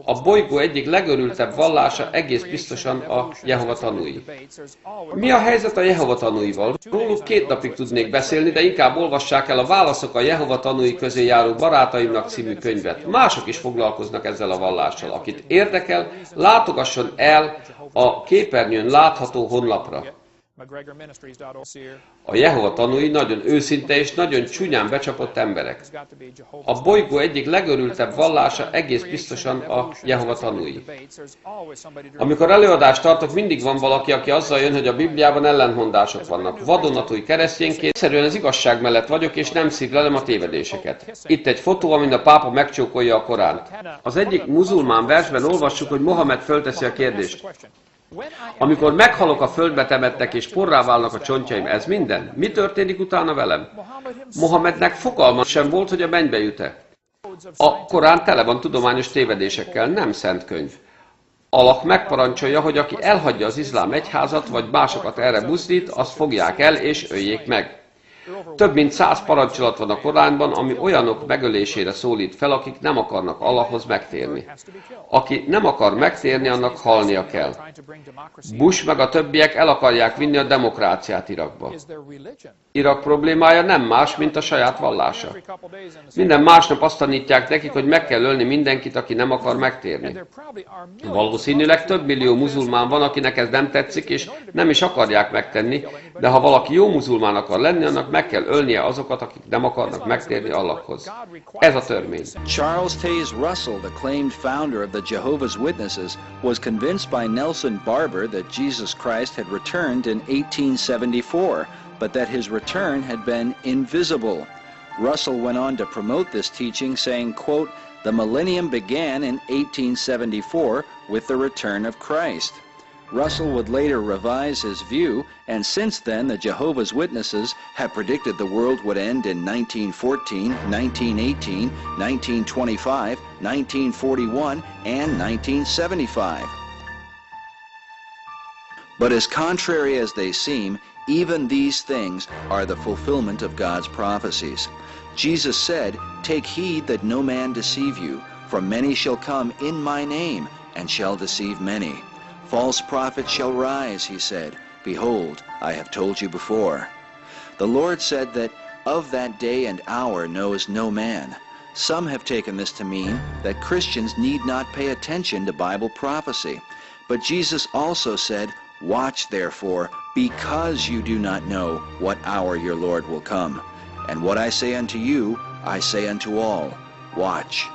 A bolygó egyik legörültebb vallása egész biztosan a Jehova tanúi. Mi a helyzet a Jehova tanúival? Róluk 2 napig tudnék beszélni, de inkább olvassák el a Válaszok a Jehova tanúi közé járó barátaimnak című könyvet. Mások is foglalkoznak ezzel a vallással. Akit érdekel, látogasson el a képernyőn látható honlapra. A Jehova tanúi nagyon őszinte és nagyon csúnyán becsapott emberek. A bolygó egyik legörültebb vallása egész biztosan a Jehova tanúi. Amikor előadást tartok, mindig van valaki, aki azzal jön, hogy a Bibliában ellentmondások vannak. Vadonatúj keresztényként egyszerűen az igazság mellett vagyok, és nem szívlelem a tévedéseket. Itt egy fotó, amin a pápa megcsókolja a Koránt. Az egyik muzulmán versben olvassuk, hogy Mohamed fölteszi a kérdést. Amikor meghalok, a földbe temettek és porrá válnak a csontjaim, ez minden? Mi történik utána velem? Mohamednek fogalma sem volt, hogy a mennybe jut-e. A Korán tele van tudományos tévedésekkel, nem szent könyv. Allah megparancsolja, hogy aki elhagyja az iszlám egyházat, vagy másokat erre buzdít, azt fogják el és öljék meg. Több mint 100 parancsolat van a Koránban, ami olyanok megölésére szólít fel, akik nem akarnak Allahhoz megtérni. Aki nem akar megtérni, annak halnia kell. Bush meg a többiek el akarják vinni a demokráciát Irakba. Irak problémája nem más, mint a saját vallása. Minden másnap azt tanítják nekik, hogy meg kell ölni mindenkit, aki nem akar megtérni. Valószínűleg több millió muzulmán van, akinek ez nem tetszik, és nem is akarják megtenni, de ha valaki jó muzulmán akar lenni, annak meg kell ölnie azokat, akik nem akarnak megtérni Allahhoz. Ez a törvény. Charles Taze Russell, the claimed founder of the Jehovah's Witnesses, was convinced by Nelson Barber that Jesus Christ had returned in 1874, but that his return had been invisible. Russell went on to promote this teaching, saying, quote, "The millennium began in 1874 with the return of Christ." Russell would later revise his view, and since then the Jehovah's Witnesses have predicted the world would end in 1914, 1918, 1925, 1941, and 1975. But as contrary as they seem, even these things are the fulfillment of God's prophecies. Jesus said, "Take heed that no man deceive you, for many shall come in my name, and shall deceive many. False prophets shall rise," he said. "Behold, I have told you before." The Lord said that of that day and hour knows no man. Some have taken this to mean that Christians need not pay attention to Bible prophecy. But Jesus also said, "Watch therefore, because you do not know what hour your Lord will come. And what I say unto you, I say unto all, watch."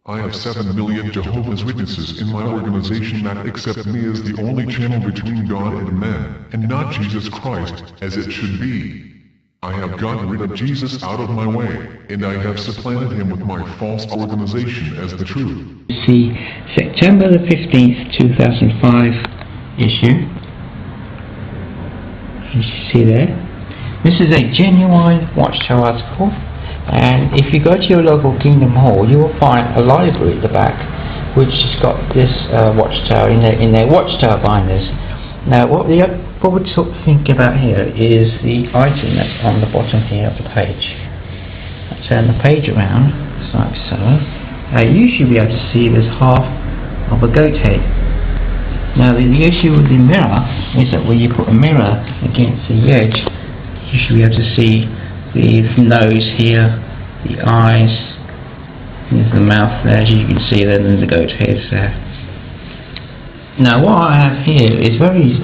I have 7 million Jehovah's Witnesses in my organization that accept me as the only channel between God and man, and not Jesus Christ, as it should be. I have gotten rid of Jesus out of my way, and I have supplanted him with my false organization as the truth. See September the 15th, 2005 issue. You see there? This is a genuine Watchtower article. And if you go to your local Kingdom Hall, you will find a library at the back which has got this Watchtower in their Watchtower binders. Now what we sort of think about here is the item that's on the bottom here of the page. I turn the page around, like so. Usually we have to see there's half of a goat head. Now the issue with the mirror is that when you put a mirror against the edge, usually we have to see the nose here, the eyes, there's the mouth there, as you can see there, and the goat head there. Now what I have here is various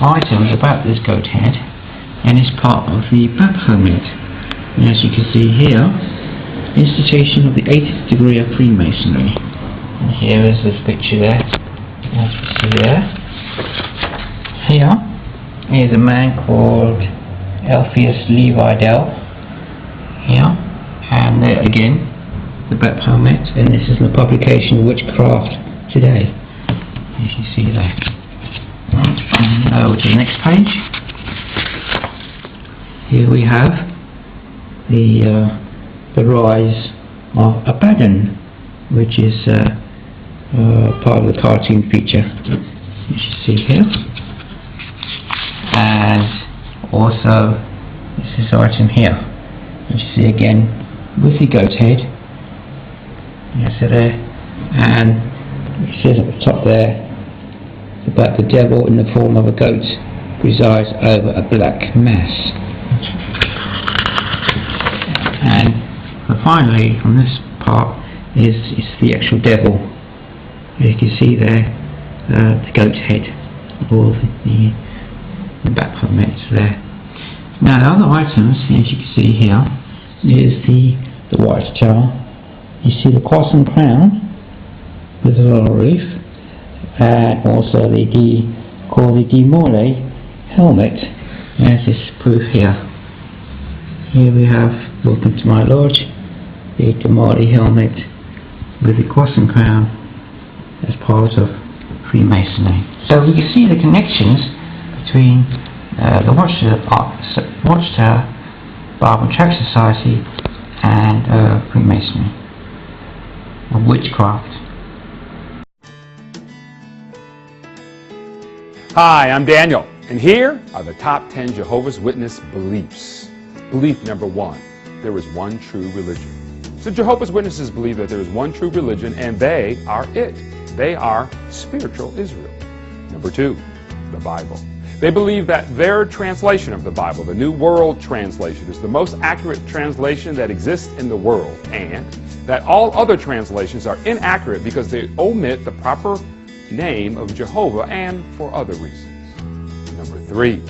items about this goat head, and it's part of the Baphomet. And as you can see here, institution of the 80th degree of Freemasonry. And here is this picture there, as you see there. Here is a man called Alpheus Levi Dell, here, and there again the Baphomet, and this is the publication Witchcraft Today, as you see there. Right, and over to the next page. Here we have the rise of Abaddon, which is part of the cartoon feature, as you see here, and also this item here, as you see again with the goat head, Yes, there. And it says at the top there about the devil in the form of a goat presides over a black mass. And finally, on this part is the actual devil. You can see there the goat's head, or the back of it there. Now the other items, as you can see here, is the watchtower. You see the cross and crown with a laurel wreath, and also called the Gemole helmet, as is proof here. Here we have "Welcome to my lodge," the Gemole helmet with the cross and crown as part of Freemasonry. So we can see the connections between the Watchtower, Bible and Tract Society, and Freemasonry, or witchcraft. Hi, I'm Daniel, and here are the top 10 Jehovah's Witness beliefs. Belief number 1, there is one true religion. So Jehovah's Witnesses believe that there is one true religion, and they are it. They are spiritual Israel. Number 2, the Bible. They believe that their translation of the Bible, the New World Translation, is the most accurate translation that exists in the world, and that all other translations are inaccurate because they omit the proper name of Jehovah and for other reasons. Number 3,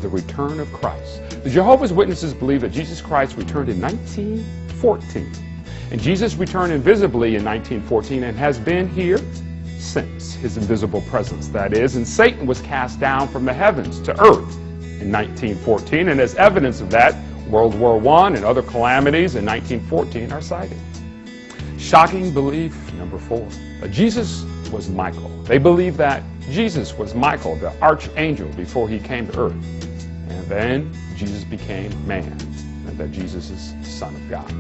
the return of Christ. The Jehovah's Witnesses believe that Jesus Christ returned in 1914, and Jesus returned invisibly in 1914 and has been here since, his invisible presence, that is, and Satan was cast down from the heavens to earth in 1914, and as evidence of that, World War I and other calamities in 1914 are cited. Shocking belief number 4, Jesus was Michael. They believe that Jesus was Michael, the archangel, before he came to earth, and then Jesus became man, and that Jesus is the Son of God.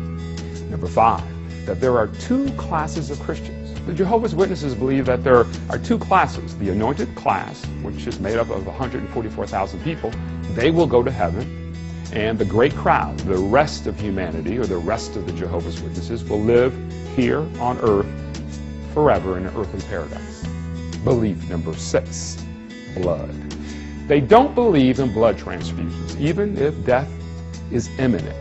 Number 5, that there are 2 classes of Christians. The Jehovah's Witnesses believe that there are 2 classes. The anointed class, which is made up of 144,000 people, they will go to heaven, and the great crowd, the rest of humanity, or the rest of the Jehovah's Witnesses, will live here on earth forever in an earthly paradise. Belief number 6, blood. They don't believe in blood transfusions, even if death is imminent,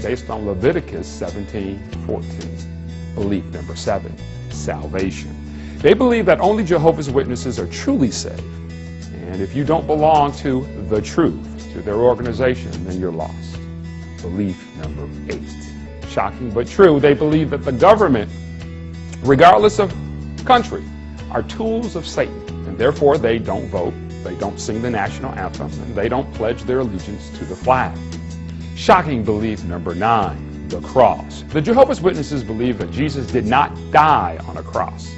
based on Leviticus 17:14. Belief number 7, salvation. They believe that only Jehovah's Witnesses are truly saved, and if you don't belong to the truth, to their organization, then you're lost. Belief number 8, shocking but true, they believe that the government, regardless of country, are tools of Satan, and therefore they don't vote, they don't sing the national anthem, and they don't pledge their allegiance to the flag. Shocking belief number 9, the cross. The Jehovah's Witnesses believe that Jesus did not die on a cross,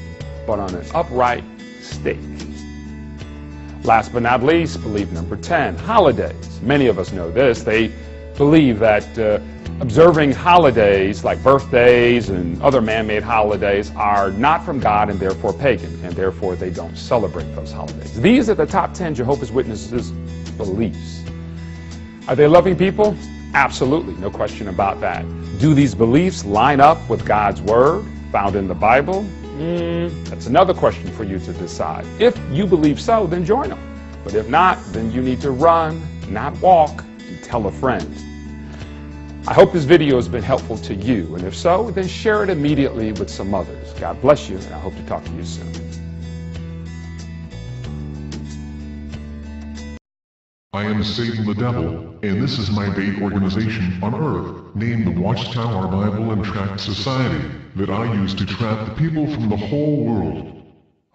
but on an upright stake. Last but not least, belief number 10, holidays. Many of us know this. They believe that observing holidays like birthdays and other man-made holidays are not from God and therefore pagan, and therefore they don't celebrate those holidays. These are the top 10 Jehovah's Witnesses beliefs. Are they loving people? Absolutely, no question about that. Do these beliefs line up with God's Word found in the Bible? That's another question for you to decide. If you believe so, then join them. But if not, then you need to run, not walk, and tell a friend. I hope this video has been helpful to you, and if so, then share it immediately with some others. God bless you, and I hope to talk to you soon. I am Satan the Devil, and this is my bait organization on Earth, named the Watchtower Bible and Tract Society, that I use to trap the people from the whole world.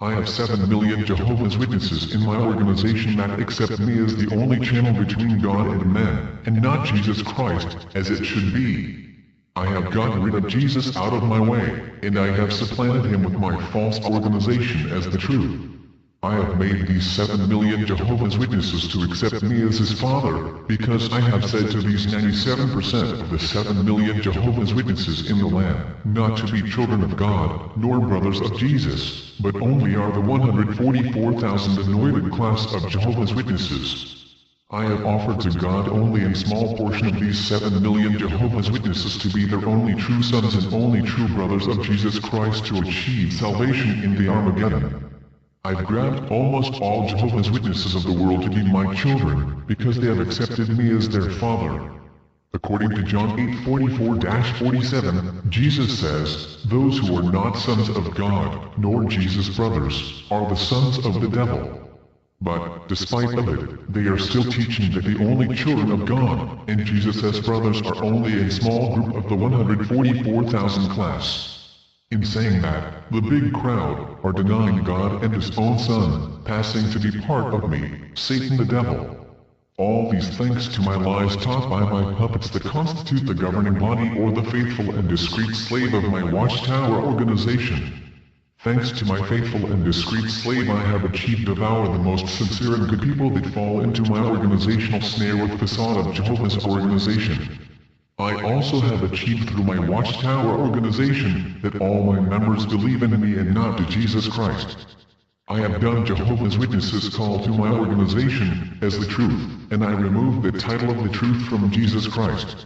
I have 7 million Jehovah's Witnesses in my organization that accept me as the only channel between God and men, and not Jesus Christ, as it should be. I have gotten rid of Jesus out of my way, and I have supplanted him with my false organization as the truth. I have made these 7 million Jehovah's Witnesses to accept me as his father, because I have said to these 97% of the 7 million Jehovah's Witnesses in the land, not to be children of God, nor brothers of Jesus, but only are the 144,000 anointed class of Jehovah's Witnesses. I have offered to God only a small portion of these 7 million Jehovah's Witnesses to be their only true sons and only true brothers of Jesus Christ to achieve salvation in the Armageddon. I've grabbed almost all Jehovah's Witnesses of the world to be my children, because they have accepted me as their father. According to John 8:44-47, Jesus says, "Those who are not sons of God, nor Jesus' brothers, are the sons of the devil." But, despite of it, they are still teaching that the only children of God, and Jesus' brothers are only a small group of the 144,000 class. In saying that, the big crowd are denying God and His own Son, passing to be part of me, Satan the devil. All these thanks to my lies taught by my puppets that constitute the governing body or the faithful and discreet slave of my Watchtower organization. Thanks to my faithful and discreet slave, I have achieved to devour the most sincere and good people that fall into my organizational snare with facade of Jehovah's organization. I also have achieved through my Watchtower organization that all my members believe in me and not to Jesus Christ. I have done Jehovah's Witnesses' call to my organization as the truth, and I removed the title of the truth from Jesus Christ.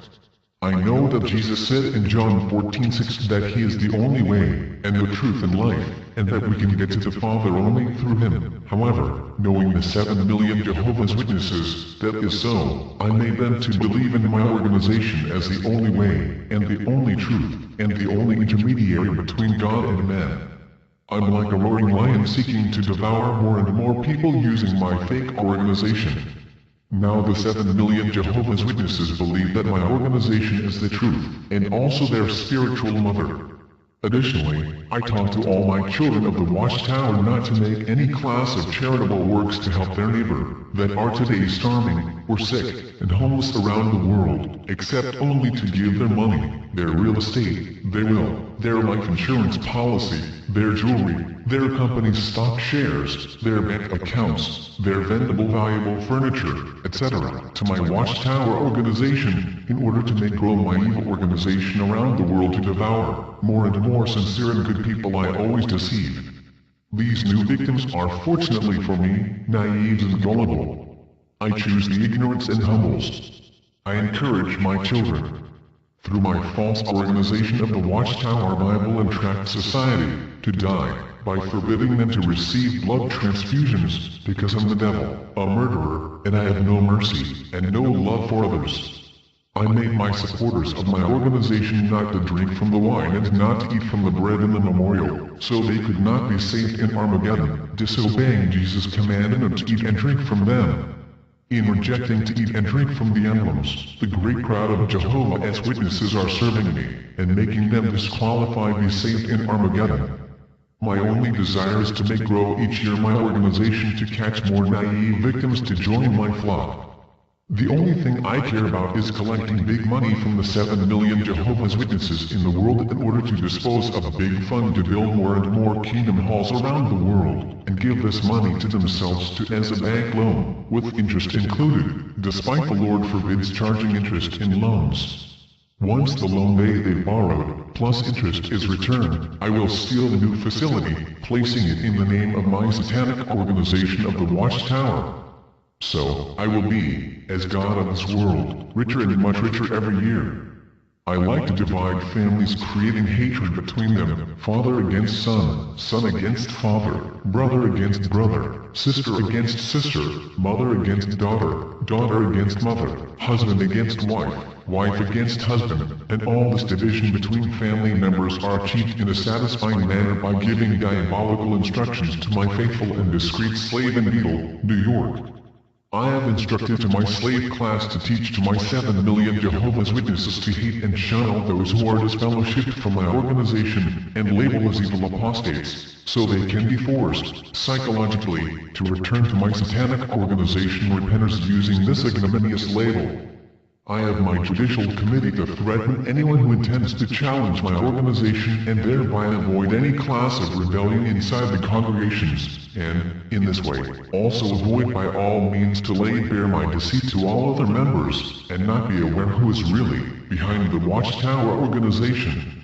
I know that Jesus said in John 14:6 that He is the only way, and the truth and life, and that we can get to the Father only through Him. However, knowing the 7 million Jehovah's Witnesses, that is so, I made them to believe in my organization as the only way, and the only truth, and the only intermediary between God and man. I'm like a roaring lion seeking to devour more and more people using my fake organization. Now the 7 million Jehovah's Witnesses believe that my organization is the truth, and also their spiritual mother. Additionally, I taught to all my children of the Watchtower not to make any class of charitable works to help their neighbor, that are today starving, or sick, and homeless around the world, except only to give their money, their real estate, their will, their life insurance policy, their jewelry, their company's stock shares, their bank accounts, their vendable valuable furniture, etc., to my Watchtower organization, in order to make grow my evil organization around the world to devour more and more sincere and good people I always deceive. These new victims are, fortunately for me, naive and gullible. I choose the ignorance and humbles. I encourage my children, through my false organization of the Watchtower Bible and Tract Society, to die, by forbidding them to receive blood transfusions, because I'm the devil, a murderer, and I have no mercy, and no love for others. I made my supporters of my organization not to drink from the wine and not to eat from the bread in the memorial, so they could not be saved in Armageddon, disobeying Jesus' command and to eat and drink from them. In rejecting to eat and drink from the emblems, the great crowd of Jehovah's Witnesses are serving me, and making them disqualified be saved in Armageddon. My only desire is to make grow each year my organization to catch more naive victims to join my flock. The only thing I care about is collecting big money from the 7 million Jehovah's Witnesses in the world in order to dispose of a big fund to build more and more kingdom halls around the world, and give this money to themselves to as a bank loan, with interest included, despite the Lord forbids charging interest in loans. Once the loan they borrowed, plus interest is returned, I will steal the new facility, placing it in the name of my satanic organization of the Watchtower. So, I will be, as God of this world, richer and much richer every year. I like to divide families, creating hatred between them, father against son, son against father, brother against brother, sister against sister, mother against daughter, daughter against mother, husband against wife, wife against husband, and all this division between family members are achieved in a satisfying manner by giving diabolical instructions to my faithful and discreet slave in Beetle, New York. I have instructed to my slave class to teach to my 7 million Jehovah's Witnesses to hate and shun all those who are disfellowshipped from my organization and labeled as evil apostates, so they can be forced, psychologically, to return to my satanic organization repenters using this ignominious label. I have my judicial committee to threaten anyone who intends to challenge my organization and thereby avoid any class of rebellion inside the congregations, and, in this way, also avoid by all means to lay bare my deceit to all other members, and not be aware who is really behind the Watchtower organization.